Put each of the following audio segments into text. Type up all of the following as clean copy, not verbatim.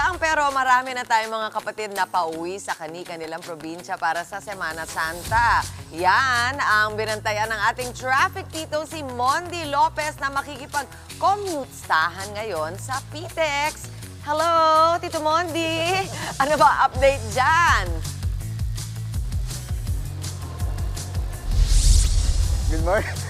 lang pero marami na tayong mga kapatid na pauwi sa kani-kanilang probinsya para sa Semana Santa. Yan ang binantayan ng ating traffic tito si Mondi Lopez na makikipag-commute-stahan ngayon sa PTEX. Hello, Tito Mondi! Ano ba update dyan?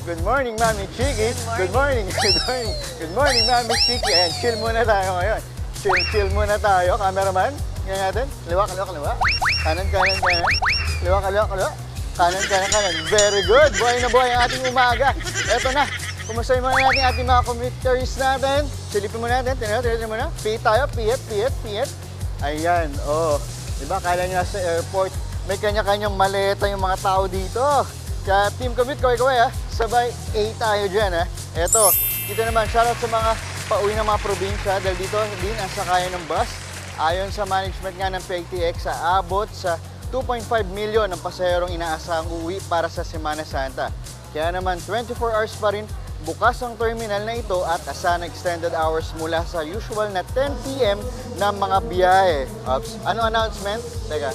Good morning, Mami Chiki. Good morning, Mami Chiki. Ayan, chill muna tayo ngayon. Chill muna tayo. Cameraman, ganyan natin. Kaliwa. Kanan. Kaliwa. Kanan. Very good. Buhay na buhay ang ating umaga. Eto na. Kumustahin muna natin ating mga commuters natin. Silipin muna natin. Tinatira muna. Piyet tayo. Piyet. Ayan. Oh. Diba, kala nyo sa airport, may kanya-kanyang maleta yung mga tao dito. Kaya Team Commute, kaway-kaway ha. Sabay, 8 tayo dyan ha. Eto, dito naman, shoutout sa mga pauwi ng mga probinsya dahil dito din ang sakayan ng bus. Ayon sa management nga ng PTEX, aabot sa 2.5 million ang pasaherong inaasahang uwi para sa Semana Santa. Kaya naman, 24 hours pa rin bukas ang terminal na ito at asahan extended hours mula sa usual na 10 p.m. ng mga biyahe. Oops, ano announcement? Teka.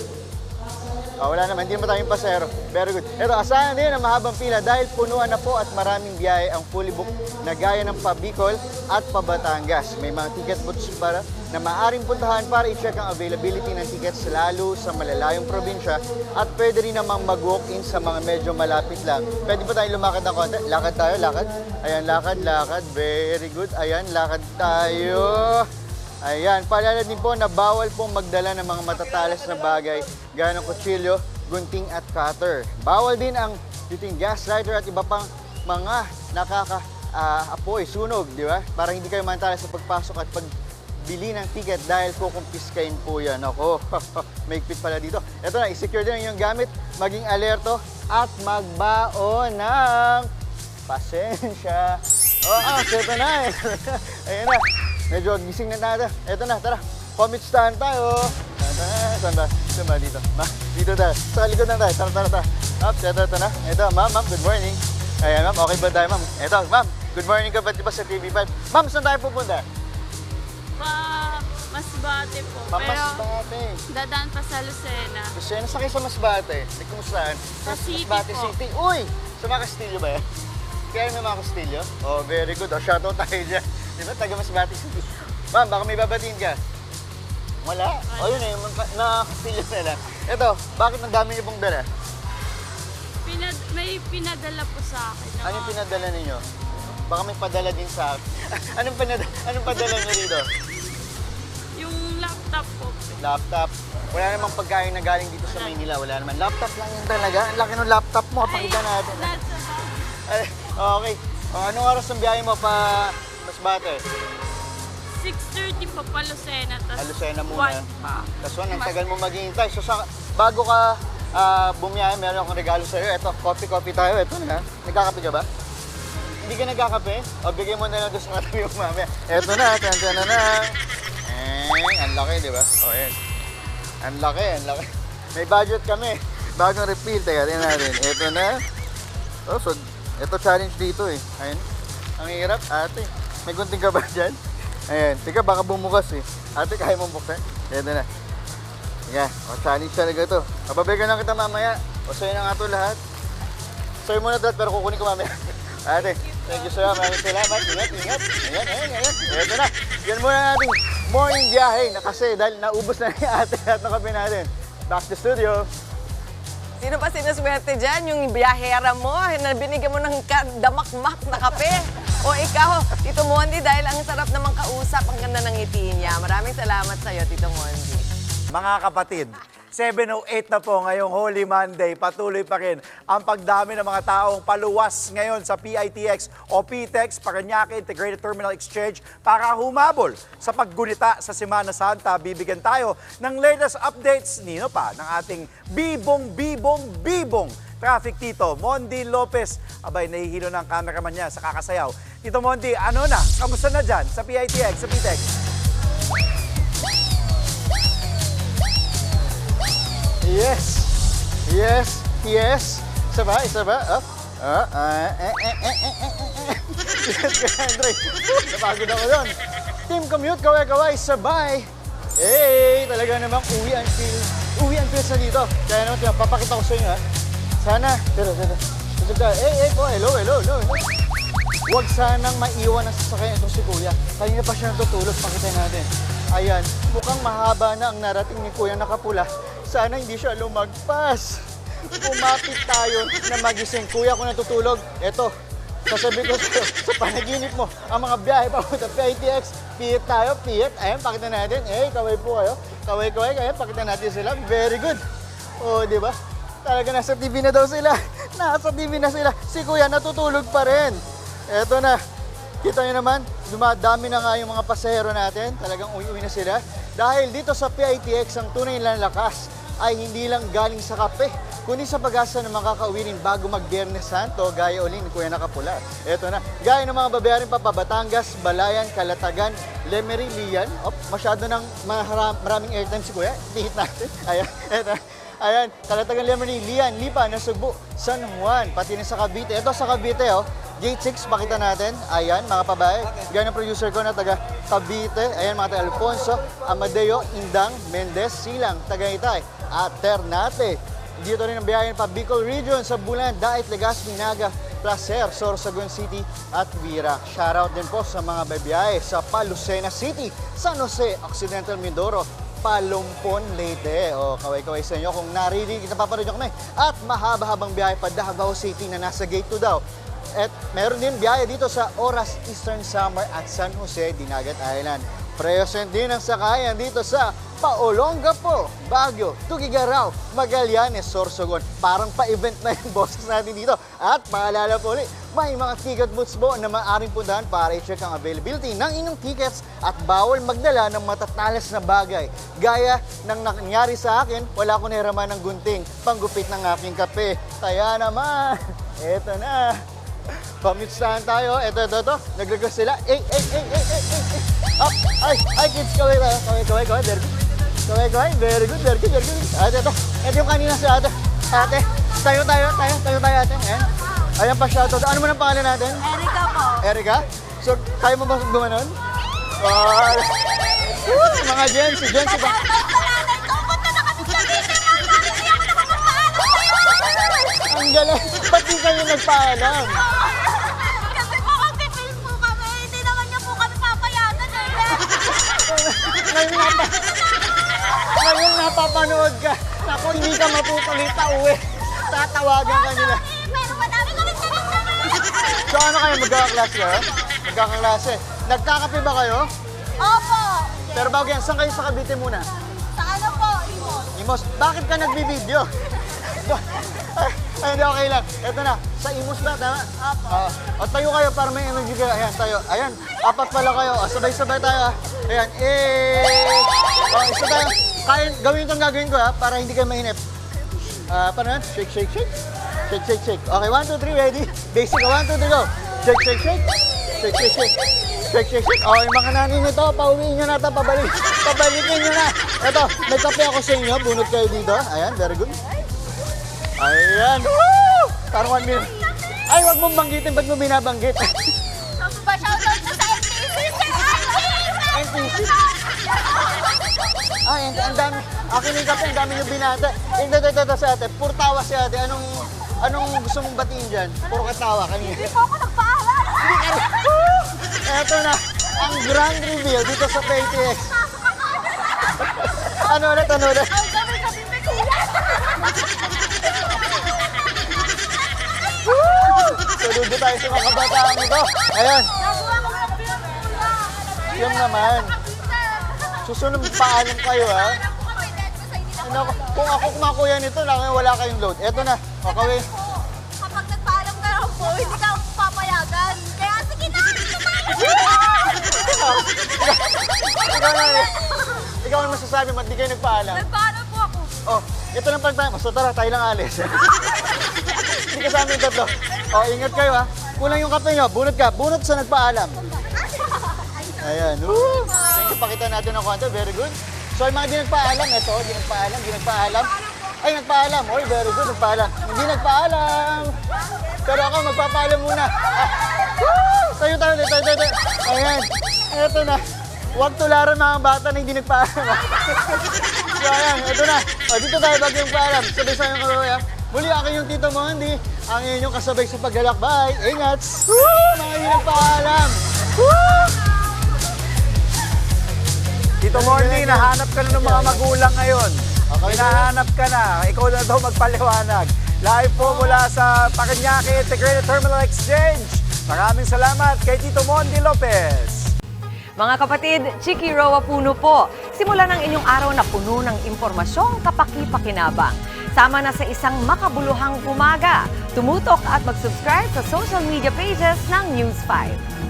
Wala naman, hindi naman tayong pasero. Very good. Ito, asahan din ang mahabang pila dahil punuan na po at maraming biyahe ang fully booked na gaya ng pa-Bicol at pa-Batangas. May mga ticket booths para na maaaring puntahan para i-check ang availability ng tickets lalo sa malalayong probinsya at pwede rin namang mag-walk-in sa mga medyo malapit lang. Pwede pa tayong lumakad ng konti? Lakad tayo, lakad. Ayan, lakad. Very good. Ayan, lakad tayo. Ayan, paalala din po na bawal pong magdala ng mga matatalas na bagay gaya ng kutsilyo, gunting at cutter. Bawal din ang using gas lighter at iba pang mga nakaka-apoy, sunog, di ba? Para hindi kayo mantalas sa pagpasok at pagbili ng ticket dahil kukumpiskain po yan. Ako, may higpit pala dito. Ito na, i-secure din ang inyong gamit, maging alerto at magbaon ng pasensya. Ito na eh. Ayan na. Medyo gising na natin. Eto na, tara. Commute stand tayo. Saan ba? Dito. Dito tayo. Sa likod na tayo. Tara. Ups, ito na. Ito, ma'am, good morning. Ayan, ma'am, okay ba tayo, ma'am? Ito, ma'am, good morning ka ba diba sa TV5? Ma'am, saan tayo pupunta? Masbate po. Masbate. Dadaan pa sa Lucena. Lucena, sakay sa Masbate. Kumustahan? Sa City Masbate po. City. Uy! Sa mga Castillo ba yan? Kaya may mga Castillo? Oh, very good. Shoutout tayo dyan. Di ba? Taga Masbate City. Ma'am, baka may babatiin ka? Wala? O yun eh, na-Castillo na lang. Ito, bakit ang dami niyo pong dala? May pinadala po sa akin. Anong pinadala ninyo? Baka may padala din sa akin. Anong padala niyo dito? Yung laptop po. Laptop. Wala namang pagkain na galing dito sa Maynila. Wala naman. Laptop lang yun talaga. Ang laki ng laptop mo. Pakita natin. Ay, okay. Anong oras ng biyahe mo pa Masbate? 6:30 pa Lucena. Lucena muna. 1 pa. Tapos ang tagal mo maghihintay. So bago ka bumiyahe, meron akong regalo sa'yo. Ito, coffee tayo. Ito na. Nagkakape ka ba? Hindi ka nagkakape? O, bigay mo na lang doon sa mga tabi mo mamaya. Ito na. Tiyana na. Ang laki, di ba? O, yan. Ang laki. May budget kami. Bagong refill. Teka, tingnan natin. Ito na. Oh, so, ito challenge dito eh. Ayun. Ang hirap. Ate, may gunting ka ba dyan? Ayan. Teka, baka bumukas eh. Ate, kaya mong buksan? Ito na. Yan. O, challenge talaga ito. Kapabigyan lang kita mamaya. O, sa'yo na nga ito lahat. Sa'yo muna dad, pero kukunin ko mamaya. Ate, thank you sir. Maraming salamat. Ingat. Ayan. Ito na. Yan muna natin. Morning biyahe na kasi dahil naubos na ni ate at ng kape natin. Back to studio. Sino pa sinaswerte dyan? Yung biyahera mo, na binigyan mo ng damakmak na kape. O ikaw, Tito Mondi, dahil ang sarap namang kausap, ang ganda ng ngiti niya. Maraming salamat sa'yo, Tito Mondi. Mga kapatid, 7:08 na po ngayong Holy Monday. Patuloy pa rin ang pagdami ng mga taong paluwas ngayon sa PITX o PTEX, Parañaque Integrated Terminal Exchange para humabol sa paggunita sa Semana Santa. Bibigyan tayo ng latest updates nino pa ng ating bibong traffic tito, Mondi Lopez. Abay, nahihilo ng cameraman niya sa kakasayaw. Tito Mondi, ano na? Kamusta na dyan sa PITX, sa PTEX? Yes. Isa ba? Up. Napagod ako doon. Team Commute, kaway-kaway, sabay. Talaga namang uwi ang feels na dito. Kaya naman, papakita ko sa inyo, ha. Sana, pero. Po, hello. Huwag sanang maiwan ang sasakyan itong si Kuya. Kanina pa siya natutulog, pakita natin. Ayan, mukhang mahaba na ang narating ni Kuya nakapula. Sana hindi siya lumagpas. Kumapit tayo na magising. Kuya, kung natutulog, eto, sasabihin ko sa'yo, sa panaginip mo, ang mga biyahe papunta PITX, pihit tayo, pihit. Ayan, pakita natin. Kaway po kayo. Kaway kayo, pakita natin sila. Very good. O, di ba? Talaga nasa TV na daw sila. Nasa TV na sila. Si Kuya natutulog pa rin. Eto na. Kita nyo naman, dumadami na nga yung mga pasahero natin. Talagang uwi na sila. Dahil dito sa PITX, ang tunay na lakas ay hindi lang galing sa kape, kundi sa pag-asa na makakauwi rin bago mag-Biyernes Santo, gaya uli ni Kuya Nakapula. Eto na, gaya ng mga babayarin pa, Batangas, Balayan, Calatagan, Lemery, Lian. Masyado ng maraming airtime si Kuya. Tihit natin. Ayan, eto. Ayan, Calatagan, Lemery, Lian, Lipa, Nasugbu, San Juan, pati na sa Cavite. Ito sa Cavite, Gate 6, pakita natin. Ayan, mga pabae. Gaya ng producer ko na taga Cavite. Ayan, mga taga Alfonso, Amadeo, Indang, Mendez, Silang, Tagaytay, at Ternate. Dito rin ang biyahin pa Bicol Region sa Bulan, Daet, Legazpi, Naga, Placer, Sorsogon City at Virac. Shoutout din po sa mga babiyahe sa Lucena City, San Jose, Occidental Mindoro, Palumpon, Leyte. Kaway-kaway sa inyo kung narinig, napapanood nyo kami. At mahaba-habang biyahe pa Davao City na nasa Gate 2 daw. At meron din biyahe dito sa Oras, Eastern Samar at San Jose, Dinagat Island. Present din ang sakayan dito sa Olongapo, Baguio, Tugigaraw, Magallanes, Sorsogon. Parang pa-event na yung boses natin dito. At paalala po ulit, may mga ticket booths po na maaaring puntahan para i-check ang availability ng inyong tickets at bawal magdala ng matatalas na bagay. Gaya ng nangyari sa akin, wala ko nahiraman ng gunting, panggupit ng aking kape. Kaya naman, eto na. Pamutstahan tayo. Ito. Nag-request sila. Up. Ay, kids. Kaway. Very good. Kaway. Very good. Ito. Ito yung kanina sa ate. Ate, tayo ate. Ayan pa shoutout. Ano mo ng pangalan natin? Erika po. Erika? So, kaya mo ba gumanon? Mga Jensi ba? Ang galing. Ba't di kayo nagpaalam? Kasi po mag-film po kami. Hindi naman niya po kami papayagan Ngayon napapanood ka. Naku, hindi ka mapukulita uwi. Tatawagan ka nila. Pero madami kami sabi. So ano kayo, magkakaklase kayo? Magkakaklase. Nagkakape ba kayo? Opo. Pero bago yan, saan kayo sa Cavite muna? Sa ano po, Imos? Imos, bakit ka nagbibideo? Ay, hindi, okay lang. Ito na, sa Imos ba, tama? Opo. O tayo kayo para may energy kayo. Ayan, tayo. Ayan, apat pala kayo. Sabay-sabay tayo. Ayan, isa tayo. Kaya, gawin itong gagawin ko para hindi kayo mainip. Paano yan? Shake. Okay, 1, 2, 3, ready? Basic, 1, 2, 3, go. Shake. Okay, mga nanin ito, pauwiin nyo na ito, pabalikin nyo na. Ito, may kape ako sa inyo, bunot kayo dito. Ayan, very good. Ayan, woo! Parang 1 minute. Ay, wag mong banggitin, ba't mo binabanggit? Pa-shoutout na sa NTC. NTC? Ay, ang dami. Akin yung kape, ang dami yung binata. Ito sa ate, puro tawa si ate. Anong gusto mong batiin dyan? Puro katawa kanina. Hindi po ako nagpaalam. Eto na, ang grand reveal dito sa PITX. Ano ulit? Ang gabi may kuya. Saludo tayo sa mga kabataan ito. Ayan, Nagawa ko ng film kuya. yun naman. Susunod paalam kayo ha. Alam ko kami, dahil ko sa hindi na Ano, kung ako kumakuya nito, wala kayong load. Eto na, okay. po. Kapag nagpaalam ka lang po, hindi ka papayagan. Kaya sige na, Ikaw ang masasabi, ba't di kayo nagpaalam? nagpaalam po ako. Oh, ito lang pagtama. So tara, tayo lang alis. Hindi kasama yung tatlo. Oh, ingat kayo ha. Kulang yung kape nyo. Bunot sa nagpaalam. Ayan. Woo! Thank you, pakita natin ang konti. Very good. So yung mga di nagpaalam, ito, di nagpaalam. Ay, nagpaalam. Oy, very good, nagpaalam. Hindi nagpaalam. Pero ako, magpapaalam muna. Woo! Tayo. Ayan. Ito na. Huwag tularan mga bata na hindi nagpaalam. So ayan, ito na. O, dito tayo bago yung paalam. Sabay sa yung karoya. Muli ako yung Tito Mondi, ang inyong kasabay sa paglalakbay. Ingat! Mga hindi nagpaalam. Tito Mondi, nahanap ka na ng mga magulang ngayon. Okay. Hinahanap ka na. Ikaw na daw magpaliwanag. Live po mula sa Parañaque Integrated Terminal Exchange. Maraming salamat kay Tito Mondi Lopez. Mga kapatid, Chiki Roa Puno po. Simulan ang inyong araw na puno ng impormasyong kapaki-pakinabang. Sama na sa isang makabuluhang umaga. Tumutok at mag-subscribe sa social media pages ng News 5.